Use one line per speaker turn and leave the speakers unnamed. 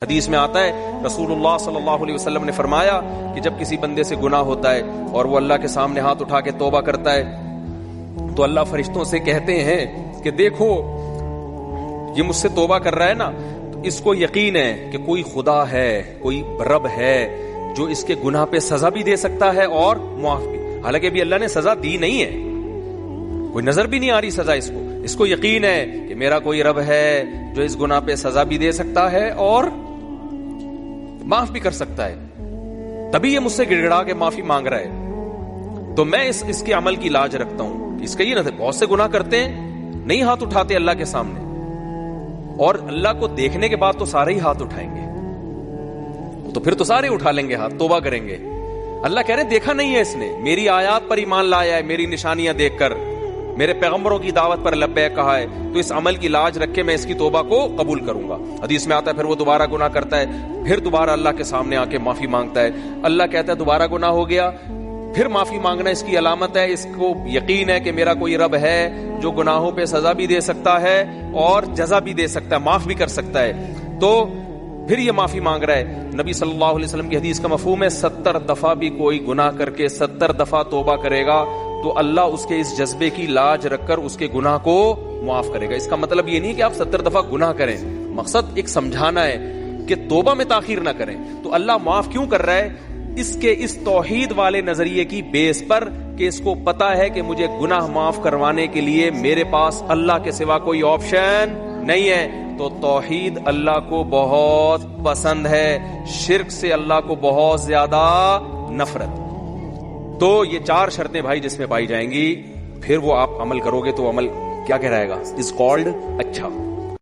حدیث میں آتا ہے رسول اللہ صلی اللہ علیہ وسلم نے فرمایا کہ جب کسی بندے سے گناہ ہوتا ہے اور وہ اللہ کے سامنے ہاتھ اٹھا کے توبہ کرتا ہے تو اللہ فرشتوں سے کہتے ہیں کہ دیکھو یہ مجھ سے توبہ کر رہا ہے نا، تو اس کو یقین ہے کہ کوئی خدا ہے، کوئی رب ہے جو اس کے گناہ پہ سزا بھی دے سکتا ہے اور معاف بھی۔ حالانکہ ابھی اللہ نے سزا دی نہیں ہے، کوئی نظر بھی نہیں آ رہی سزا اس کو یقین ہے کہ میرا کوئی رب ہے جو اس گناہ پہ سزا بھی دے سکتا ہے اور معاف بھی کر سکتا ہے، تبھی یہ مجھ سے گڑ گڑا کے معافی مانگ رہا ہے۔ تو میں اس کے عمل کی لاج رکھتا ہوں۔ اس کا یہ نہ بہت سے گناہ کرتے ہیں، نہیں ہاتھ اٹھاتے اللہ کے سامنے، اور اللہ کو دیکھنے کے بعد تو سارے ہی ہاتھ اٹھائیں گے، تو پھر تو سارے اٹھا لیں گے ہاتھ، توبہ کریں گے۔ اللہ کہہ رہے دیکھا نہیں ہے اس نے، میری آیات پر ایمان لایا ہے، میری نشانیاں دیکھ کر، میرے پیغمبروں کی دعوت پر لبیک کہا ہے، تو اس عمل کی لاج رکھ کے میں اس کی توبہ کو قبول کروں گا۔ حدیث میں آتا ہے پھر وہ دوبارہ گناہ کرتا ہے، پھر دوبارہ اللہ کے سامنے آ کے معافی مانگتا ہے۔ اللہ کہتا ہے دوبارہ گناہ ہو گیا، پھر معافی مانگنا اس کی علامت ہے، اس کو یقین ہے کہ میرا کوئی رب ہے جو گناہوں پہ سزا بھی دے سکتا ہے اور جزا بھی دے سکتا ہے، معاف بھی کر سکتا ہے، تو پھر یہ معافی مانگ رہا ہے۔ نبی صلی اللہ علیہ وسلم کی حدیث کا مفہوم ہے 70 دفعہ بھی کوئی گناہ کر کے 70 دفعہ توبہ کرے گا تو اللہ اس کے اس جذبے کی لاج رکھ کر اس کے گناہ کو معاف کرے گا۔ اس کا مطلب یہ نہیں کہ آپ 70 دفعہ گناہ کریں، مقصد ایک سمجھانا ہے کہ توبہ میں تاخیر نہ کریں۔ تو اللہ معاف کیوں کر رہا ہے؟ اس توحید والے نظریے کی بیس پر کہ اس کو پتا ہے کہ مجھے گناہ معاف کروانے کے لیے میرے پاس اللہ کے سوا کوئی آپشن نہیں ہے۔ تو توحید اللہ کو بہت پسند ہے، شرک سے اللہ کو بہت زیادہ نفرت۔ تو یہ 4 شرطیں بھائی جس میں پائی جائیں گی، پھر وہ آپ عمل کرو گے تو عمل کیا کہلائے گا؟ از کالڈ اچھا۔